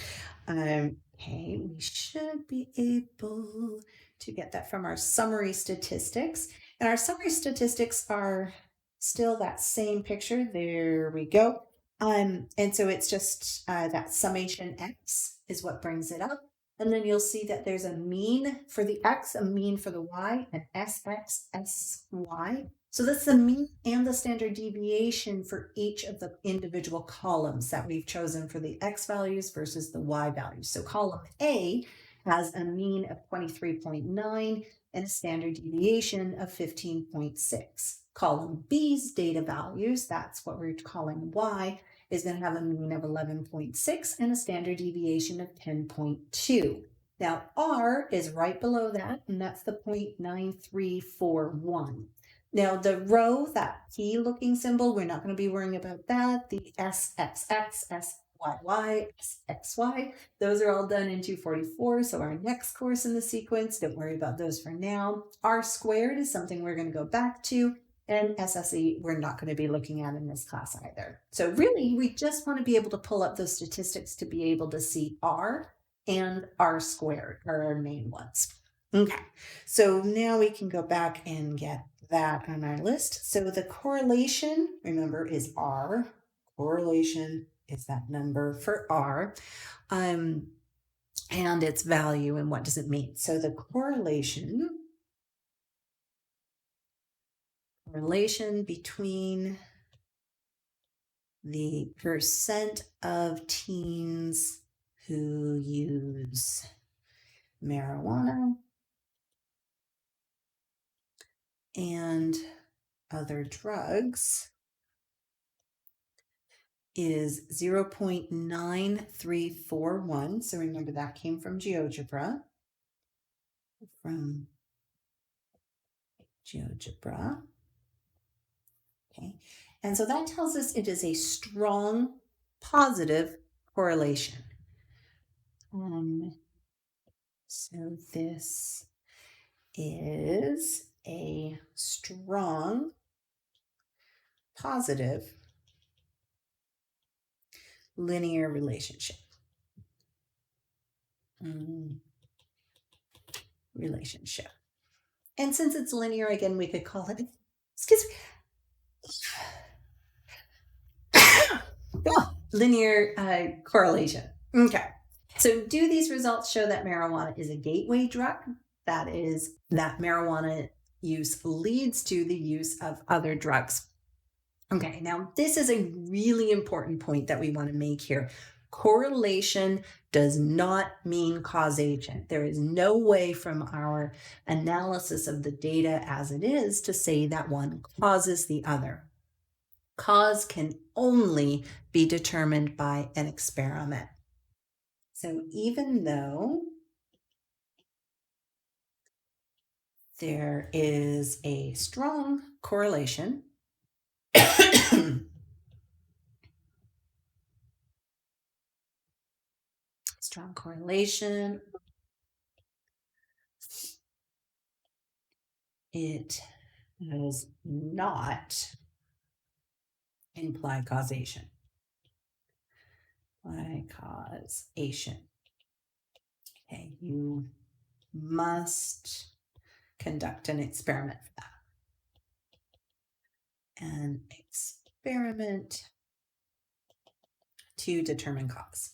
Okay, we should be able to get that from our summary statistics. And our summary statistics are still that same picture. There we go. And so it's just that summation X is what brings it up. And then you'll see that there's a mean for the X, a mean for the Y, an SX, SY. So that's the mean and the standard deviation for each of the individual columns that we've chosen for the X values versus the Y values. So column A has a mean of 23.9 and a standard deviation of 15.6. Column B's data values, that's what we're calling Y, is going to have a mean of 11.6 and a standard deviation of 10.2. Now, R is right below that, and that's the 0.9341. Now, the row, that key looking symbol, we're not going to be worrying about that. The SXX, SYY, SXY, those are all done in 244. So our next course in the sequence, don't worry about those for now. R squared is something we're going to go back to. And SSE, we're not going to be looking at in this class either. So really, we just want to be able to pull up those statistics to be able to see R and R squared are our main ones. Okay, so now we can go back and get that on our list. So the correlation, remember, is R. Correlation is that number for R. And its value, and what does it mean? So the correlation between the percent of teens who use marijuana and other drugs is 0.9341. So remember, that came from GeoGebra. Okay, and so that tells us it is a strong positive correlation. So this is a strong positive linear relationship. And since it's linear, again, we could call it, excuse me, linear correlation. Okay. So do these results show that marijuana is a gateway drug? That is, that marijuana use leads to the use of other drugs. Okay, now this is a really important point that we want to make here. Correlation does not mean causation. There is no way from our analysis of the data as it is to say that one causes the other. Cause can only be determined by an experiment. So even though there is a strong correlation, strong correlation, it does not imply causation. Imply causation. Okay, you must conduct an experiment for that. An experiment to determine cause.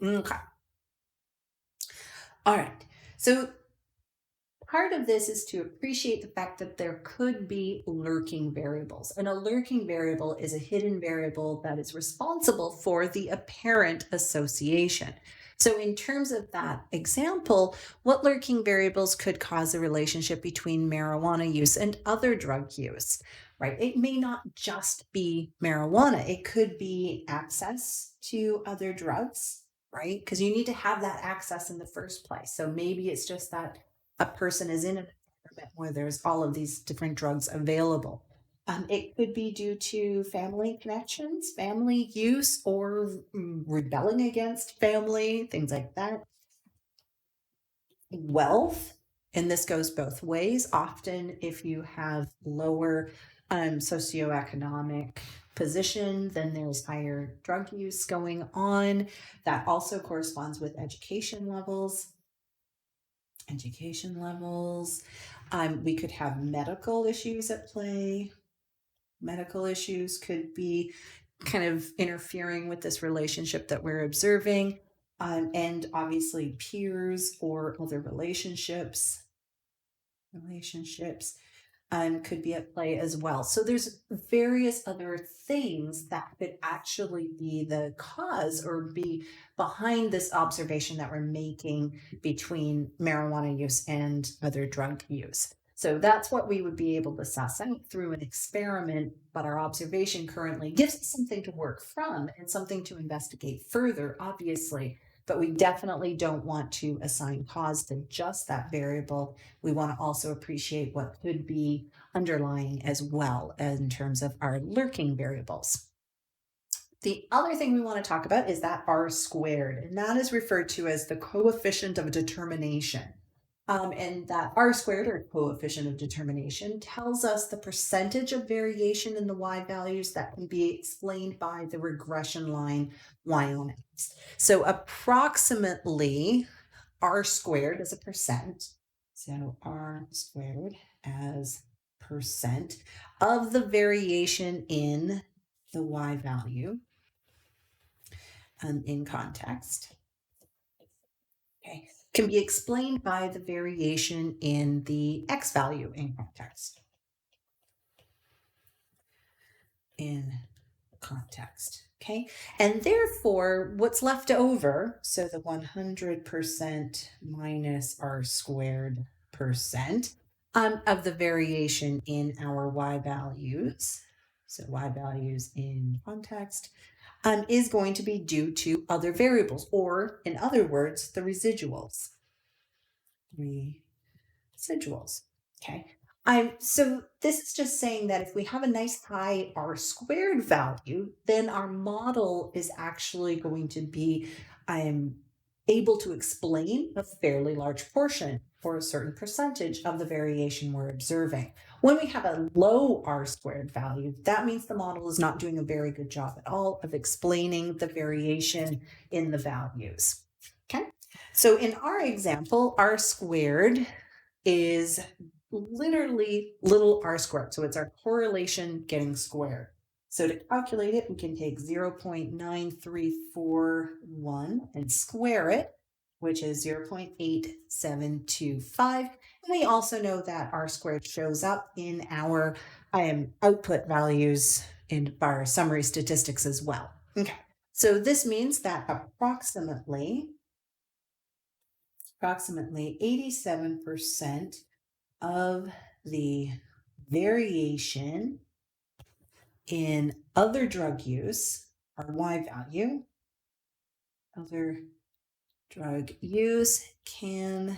Okay. All right. So part of this is to appreciate the fact that there could be lurking variables. And a lurking variable is a hidden variable that is responsible for the apparent association. So in terms of that example, what lurking variables could cause a relationship between marijuana use and other drug use, right? It may not just be marijuana. It could be access to other drugs, right? Because you need to have that access in the first place. So maybe it's just that a person is in an environment where there's all of these different drugs available. It could be due to family connections, family use, or rebelling against family, things like that. Wealth, and this goes both ways. Often, if you have lower socioeconomic position, then there's higher drug use going on. That also corresponds with education levels. We could have medical issues at play. Medical issues could be kind of interfering with this relationship that we're observing. And obviously peers or other relationships could be at play as well. So there's various other things that could actually be the cause or be behind this observation that we're making between marijuana use and other drug use. So that's what we would be able to suss out through an experiment, but our observation currently gives us something to work from and something to investigate further, obviously. But we definitely don't want to assign cause to just that variable. We want to also appreciate what could be underlying as well in terms of our lurking variables. The other thing we want to talk about is that R squared, and that is referred to as the coefficient of determination. And that R squared, or coefficient of determination, tells us the percentage of variation in the Y values that can be explained by the regression line Y on X. So approximately R squared is a percent. So R squared as percent of the variation in the Y value in context. Okay, can be explained by the variation in the X value in context. Okay, and therefore what's left over, so the 100% minus R squared percent of the variation in our Y values, so Y values in context, is going to be due to other variables, or in other words, the residuals. Okay. So this is just saying that if we have a nice high R squared value, then our model is actually going to be able to explain a fairly large portion or a certain percentage of the variation we're observing. When we have a low R squared value, that means the model is not doing a very good job at all of explaining the variation in the values. Okay. So in our example, R squared is literally little r squared. So it's our correlation getting squared. So to calculate it, we can take 0.9341 and square it, which is 0.8725. And we also know that R squared shows up in our output values in our summary statistics as well. Okay, so this means that approximately 87% of the variation in other drug use, our Y value, other drug use can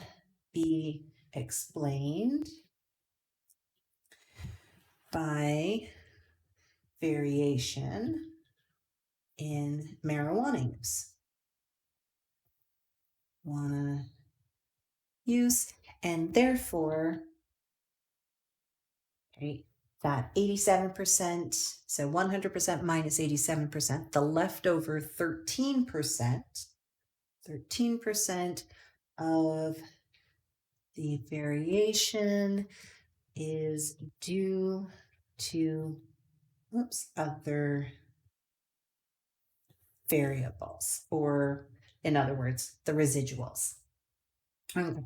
be explained by variation in marijuana use, and therefore, right, that 87%, so 100% minus 87%, the leftover 13% of the variation is due to other variables, or in other words, the residuals. Okay.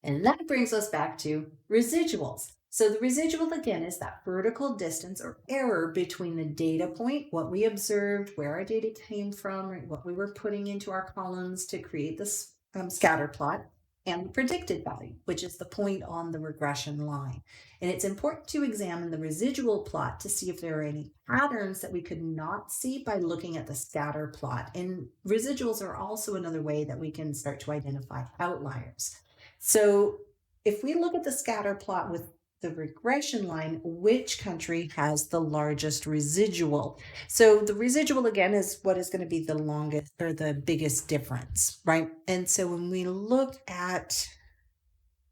And that brings us back to residuals. So the residual, again, is that vertical distance or error between the data point, what we observed, where our data came from, right, what we were putting into our columns to create this scatter plot, and the predicted value, which is the point on the regression line. And it's important to examine the residual plot to see if there are any patterns that we could not see by looking at the scatter plot. And residuals are also another way that we can start to identify outliers. So if we look at the scatter plot with the regression line, which country has the largest residual? So the residual, again, is what is going to be the longest or the biggest difference, right? And so when we look at,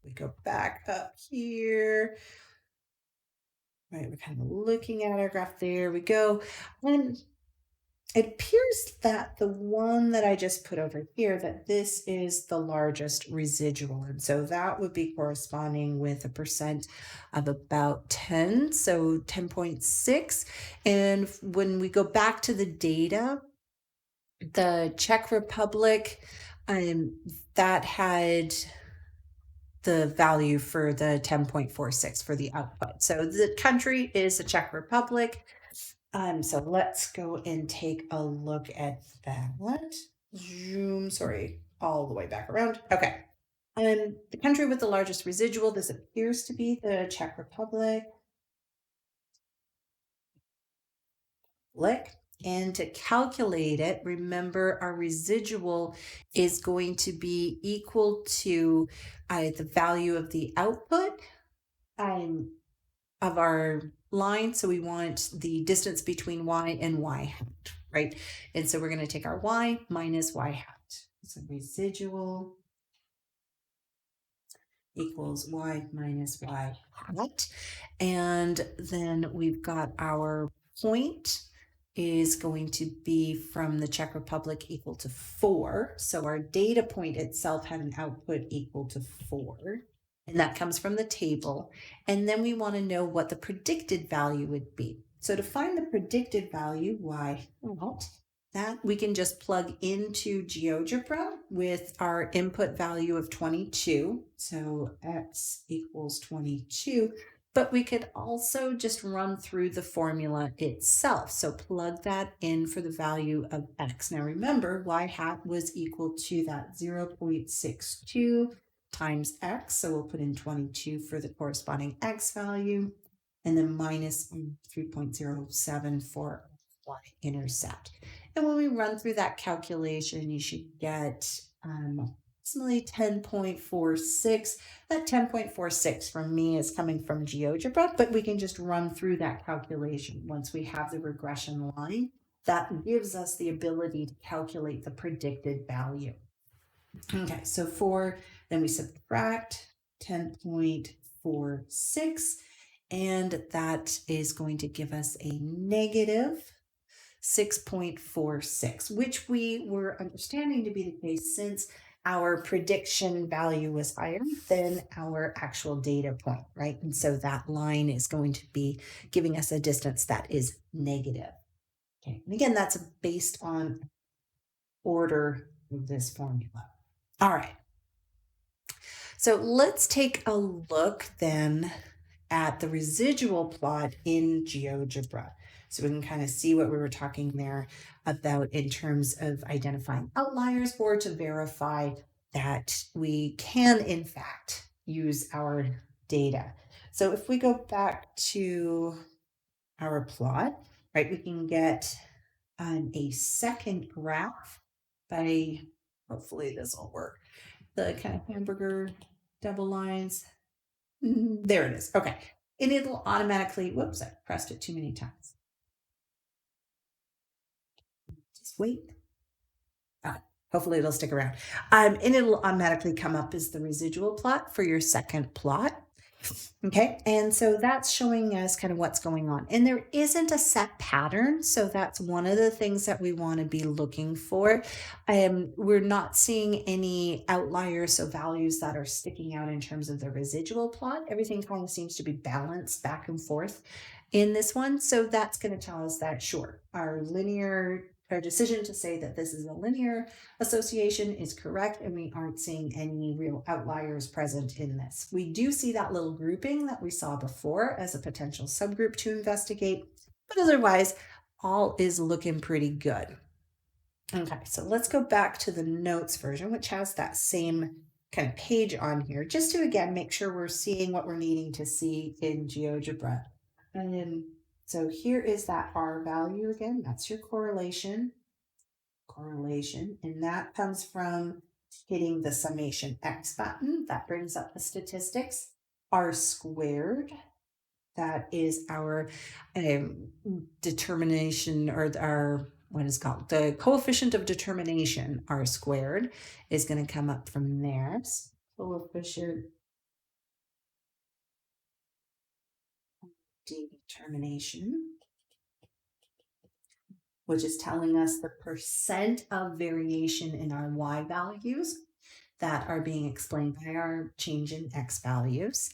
we go back up here, right? We're kind of looking at our graph. There we go. And it appears that the one that I just put over here, that this is the largest residual. And so that would be corresponding with a percent of about 10, so 10.6. And when we go back to the data, the Czech Republic, that had the value for the 10.46 for the output. So the country is the Czech Republic. So let's go and take a look at that. Zoom, sorry, all the way back around. Okay. The country with the largest residual, this appears to be the Czech Republic. And to calculate it, remember our residual is going to be equal to the value of the output of our line. So we want the distance between y and y hat, right? And so we're going to take our y minus y hat. So residual equals y minus y hat. And then we've got our point is going to be from the Czech Republic equal to 4. So our data point itself had an output equal to 4. And that comes from the table. And then we want to know what the predicted value would be. So to find the predicted value, y naught, that we can just plug into GeoGebra with our input value of 22. So x equals 22. But we could also just run through the formula itself. So plug that in for the value of x. Now remember, y hat was equal to that 0.62 times x. So we'll put in 22 for the corresponding x value, and then minus 3.07 for y-intercept. And when we run through that calculation, you should get approximately 10.46. That 10.46 from me is coming from GeoGebra, but we can just run through that calculation once we have the regression line. That gives us the ability to calculate the predicted value. Okay, so then we subtract 10.46, and that is going to give us a negative 6.46, which we were understanding to be the case since our prediction value was higher than our actual data point, right? And so that line is going to be giving us a distance that is negative. Okay, and again, that's based on order of this formula. All right, so let's take a look then at the residual plot in GeoGebra. So we can kind of see what we were talking there about in terms of identifying outliers or to verify that we can in fact use our data. So if we go back to our plot, right, we can get a second graph by, hopefully this will work, the kind of hamburger double lines. There it is. Okay. And it'll automatically, whoops, I pressed it too many times. Just wait. Hopefully it'll stick around. And it'll automatically come up as the residual plot for your second plot. Okay, and so that's showing us kind of what's going on. And there isn't a set pattern, so that's one of the things that we want to be looking for. We're not seeing any outliers, so values that are sticking out in terms of the residual plot. Everything kind of seems to be balanced back and forth in this one. So that's going to tell us that, sure, our decision to say that this is a linear association is correct, and we aren't seeing any real outliers present in this. We do see that little grouping that we saw before as a potential subgroup to investigate, but otherwise, all is looking pretty good. Okay, so let's go back to the notes version, which has that same kind of page on here, just to again make sure we're seeing what we're needing to see in GeoGebra. And then, so here is that R value again, that's your correlation, and that comes from hitting the summation X button. That brings up the statistics. R squared, that is our determination, or our, what is called the coefficient of determination. R squared is going to come up from there. Coefficient determination, which is telling us the percent of variation in our Y values that are being explained by our change in X values.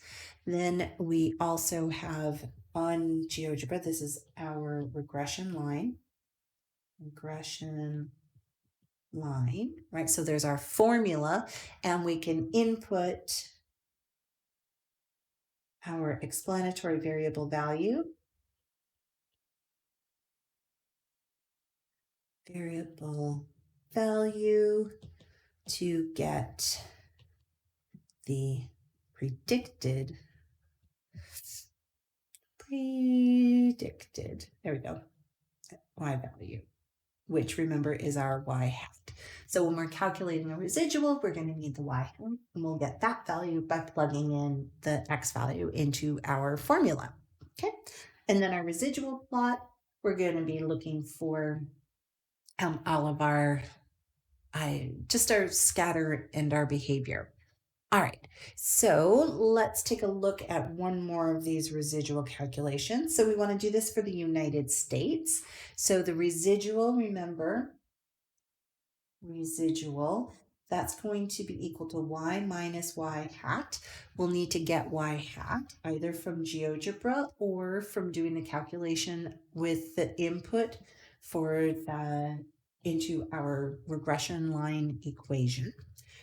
Then we also have on GeoGebra, this is our regression line, right? So there's our formula, and we can input our explanatory variable value, to get the predicted, there we go, Y value, which remember is our Y hat. So when we're calculating a residual, we're going to need the Y hat, and we'll get that value by plugging in the X value into our formula. Okay, and then our residual plot, we're going to be looking for all of our, just our scatter and our behavior. All right, so let's take a look at one more of these residual calculations. So we want to do this for the United States. So the residual, remember, that's going to be equal to Y minus Y hat. We'll need to get Y hat either from GeoGebra or from doing the calculation with the input for into our regression line equation.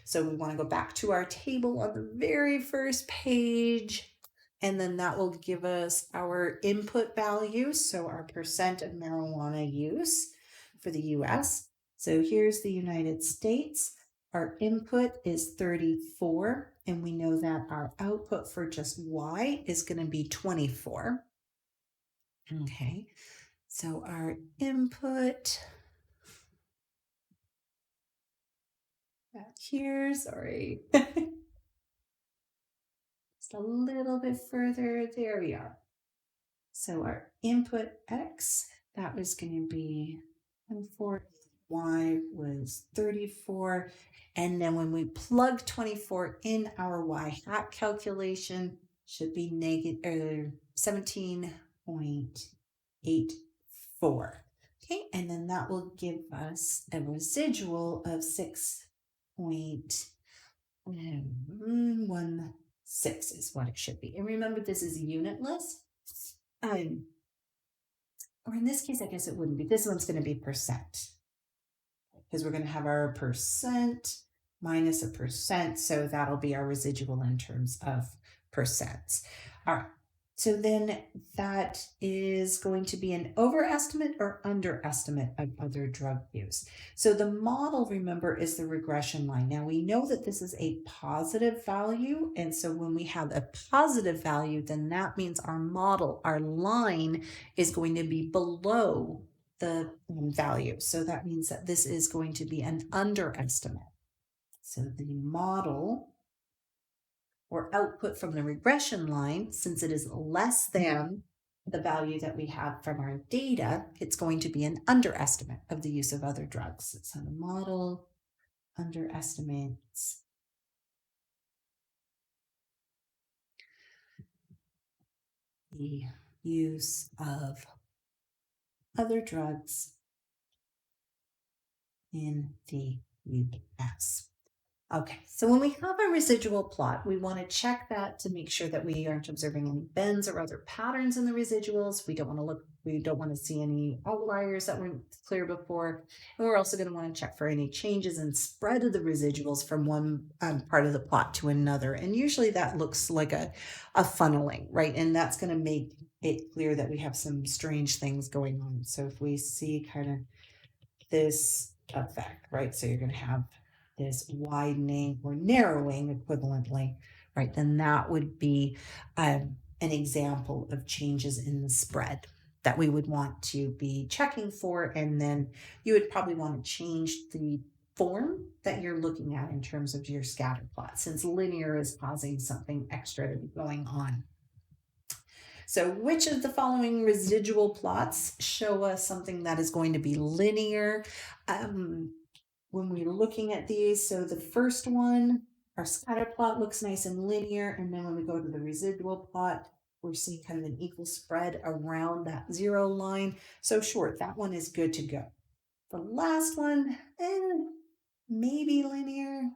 So we want to go back to our table on the very first page, and then that will give us our input values. So our percent of marijuana use for the US. So here's the United States. Our input is 34, and we know that our output for just Y is going to be 24. Okay, so our input back here, sorry. Just a little bit further, there we are. So our input X, that was going to be 24, Y was 34. And then when we plug 24 in our Y hat calculation, should be negative 17.84. Okay, and then that will give us a residual of 6.16 is what it should be. And remember, this is unitless. or in this case, I guess it wouldn't be. This one's going to be percent because we're going to have our percent minus a percent. So that'll be our residual in terms of percents. All right. So then that is going to be an overestimate or underestimate of other drug use. So the model, remember, is the regression line. Now we know that this is a positive value. And so when we have a positive value, then that means our model, our line is going to be below the value. So that means that this is going to be an underestimate. So the model or output from the regression line, since it is less than the value that we have from our data, it's going to be an underestimate of the use of other drugs. So the model underestimates the use of other drugs in the US. Okay, so when we have a residual plot, we want to check that to make sure that we aren't observing any bends or other patterns in the residuals. We don't want to see any outliers that weren't clear before. And we're also going to want to check for any changes in spread of the residuals from one part of the plot to another. And usually that looks like a funneling, right? And that's going to make it clear that we have some strange things going on. So if we see kind of this effect, right? So you're going to have this widening or narrowing equivalently, right? Then that would be an example of changes in the spread that we would want to be checking for. And then you would probably want to change the form that you're looking at in terms of your scatter plot, since linear is causing something extra to be going on. So which of the following residual plots show us something that is going to be linear? When we're looking at these, so the first one, our scatter plot looks nice and linear. And then when we go to the residual plot, we're seeing kind of an equal spread around that 0 line. So sure, that one is good to go. The last one, maybe linear,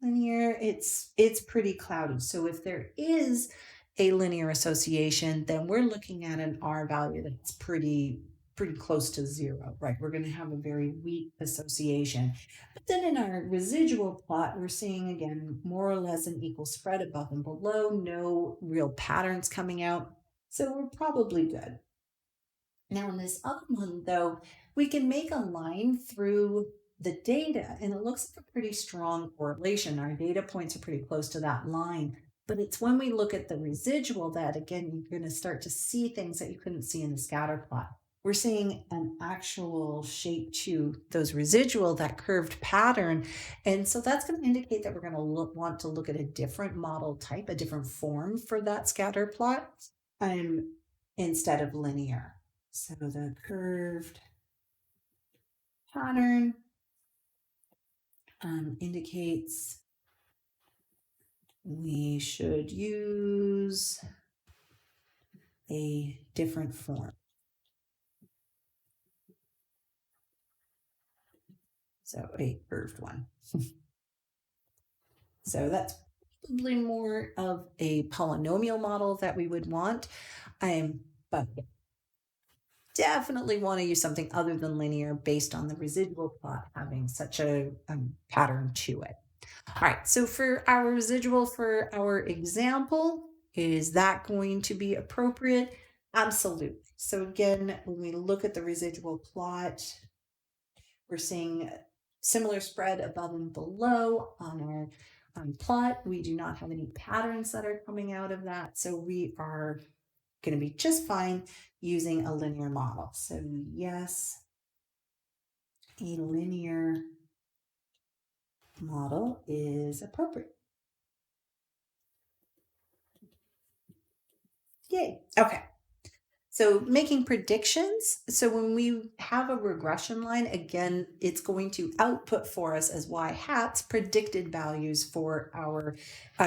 it's pretty cloudy. So if there is a linear association, then we're looking at an R value that's pretty close to 0, right? We're going to have a very weak association. But then in our residual plot, we're seeing again more or less an equal spread above and below, no real patterns coming out. So we're probably good. Now in this other one though, we can make a line through the data and it looks like a pretty strong correlation. Our data points are pretty close to that line, but it's when we look at the residual that again, you're going to start to see things that you couldn't see in the scatter plot. We're seeing an actual shape to those residual, that curved pattern. And so that's going to indicate that we're going to want to look at a different model type, a different form for that scatter plot instead of linear. So the curved pattern indicates we should use a different form. So a curved one. So that's probably more of a polynomial model that we would want. But definitely want to use something other than linear based on the residual plot having such a pattern to it. All right, so for our residual for our example, is that going to be appropriate? Absolutely. So again, when we look at the residual plot, we're seeing similar spread above and below on our plot. We do not have any patterns that are coming out of that. So we are going to be just fine using a linear model. So yes, a linear model is appropriate. Yay. Okay. So making predictions. So when we have a regression line, again, it's going to output for us as y hats predicted values for our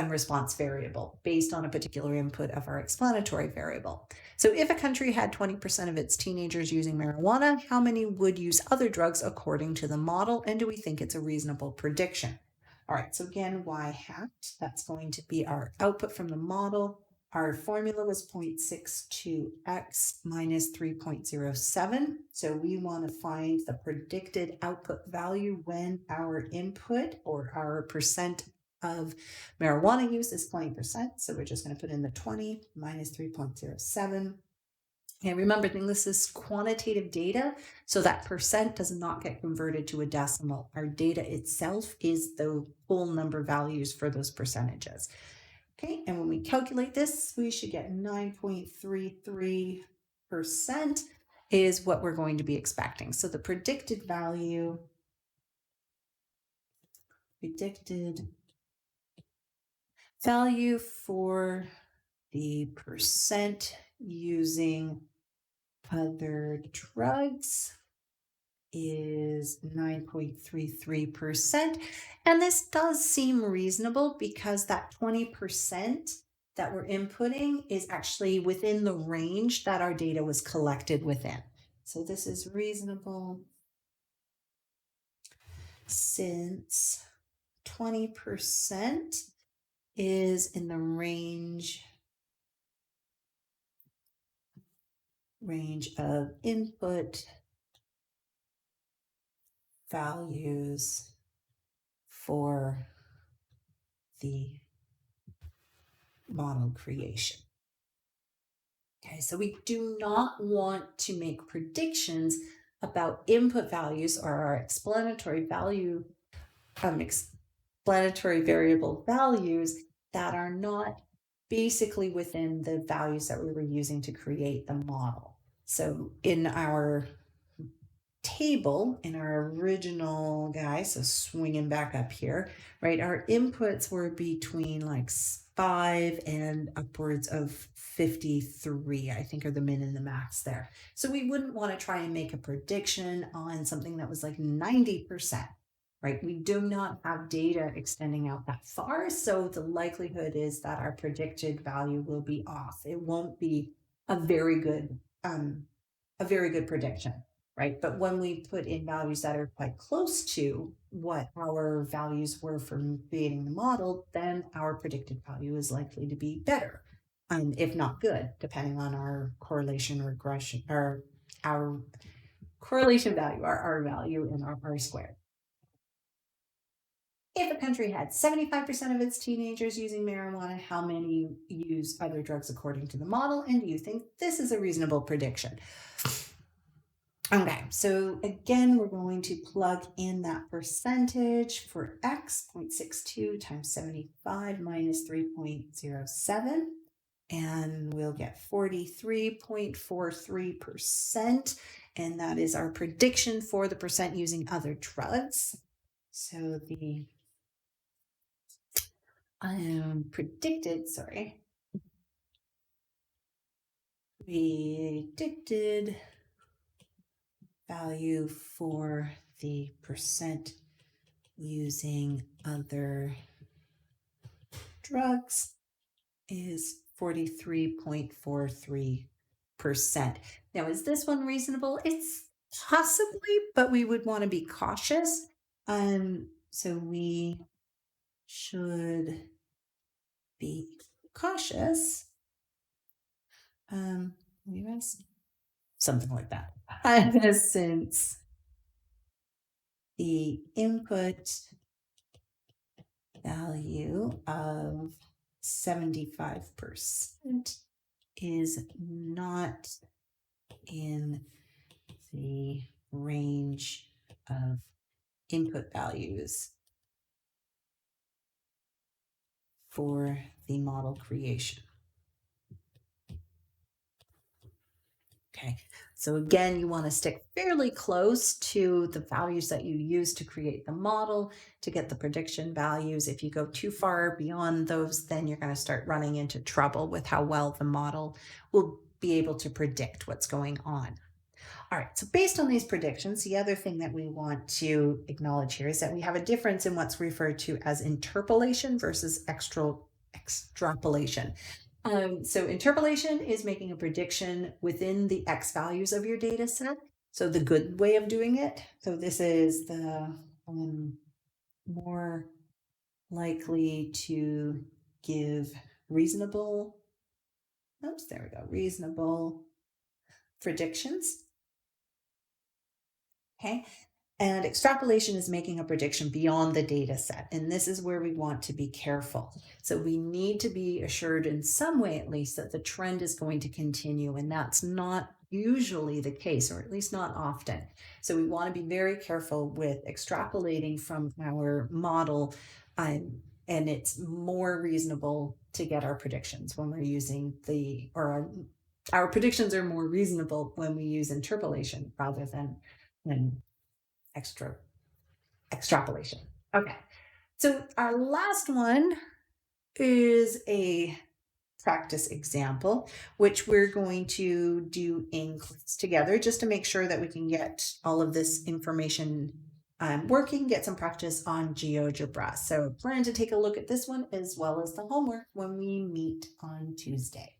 response variable based on a particular input of our explanatory variable. So if a country had 20% of its teenagers using marijuana, how many would use other drugs according to the model? And do we think it's a reasonable prediction? All right, so again, y hat, that's going to be our output from the model. Our formula was 0.62x minus 3.07. So we want to find the predicted output value when our input or our percent of marijuana use is 20%. So we're just going to put in the 20 minus 3.07. And remember, this is quantitative data, so that percent does not get converted to a decimal. Our data itself is the whole number values for those percentages. Okay, and when we calculate this, we should get 9.33% is what we're going to be expecting. So the predicted value for the percent using other drugs is 9.33%. And this does seem reasonable because that 20% that we're inputting is actually within the range that our data was collected within. So this is reasonable since 20% is in the range of input values for the model creation. Okay, so we do not want to make predictions about input values or our explanatory variable values that are not basically within the values that we were using to create the model. So in our table, in our original guy, so swinging back up here, right, our inputs were between like 5 and upwards of 53, I think, are the min and the max there. So we wouldn't want to try and make a prediction on something that was like 90%, right? We do not have data extending out that far, so the likelihood is that our predicted value will be off. It won't be a very good prediction, right? But when we put in values that are quite close to what our values were for creating the model, then our predicted value is likely to be better, if not good, depending on our correlation regression, or our correlation value, our R value, and our R squared. If a country had 75% of its teenagers using marijuana, how many use other drugs according to the model? And do you think this is a reasonable prediction? Okay, so again, we're going to plug in that percentage for x, 0.62 times 75 minus 3.07, and we'll get 43.43%, and that is our prediction for the percent using other drugs. So the predicted value for the percent using other drugs is 43.43%. Now, is this one reasonable? It's possibly, but we would want to be cautious. So we should be cautious. Something like that. Since the input value of 75% is not in the range of input values for the model creation. Okay, so again, you want to stick fairly close to the values that you use to create the model to get the prediction values. If you go too far beyond those, then you're going to start running into trouble with how well the model will be able to predict what's going on. All right, so based on these predictions, the other thing that we want to acknowledge here is that we have a difference in what's referred to as interpolation versus extrapolation. So interpolation is making a prediction within the X values of your data set. So the good way of doing it. So this is the more likely to give reasonable Oops, there we go. Reasonable predictions. Okay. And extrapolation is making a prediction beyond the data set. And this is where we want to be careful. So we need to be assured in some way, at least, that the trend is going to continue. And that's not usually the case, or at least not often. So we want to be very careful with extrapolating from our model. And it's more reasonable to get our predictions when we're using our predictions are more reasonable when we use interpolation rather than extra extrapolation. Okay. So our last one is a practice example, which we're going to do in class together just to make sure that we can get all of this information working, get some practice on GeoGebra. So plan to take a look at this one as well as the homework when we meet on Tuesday.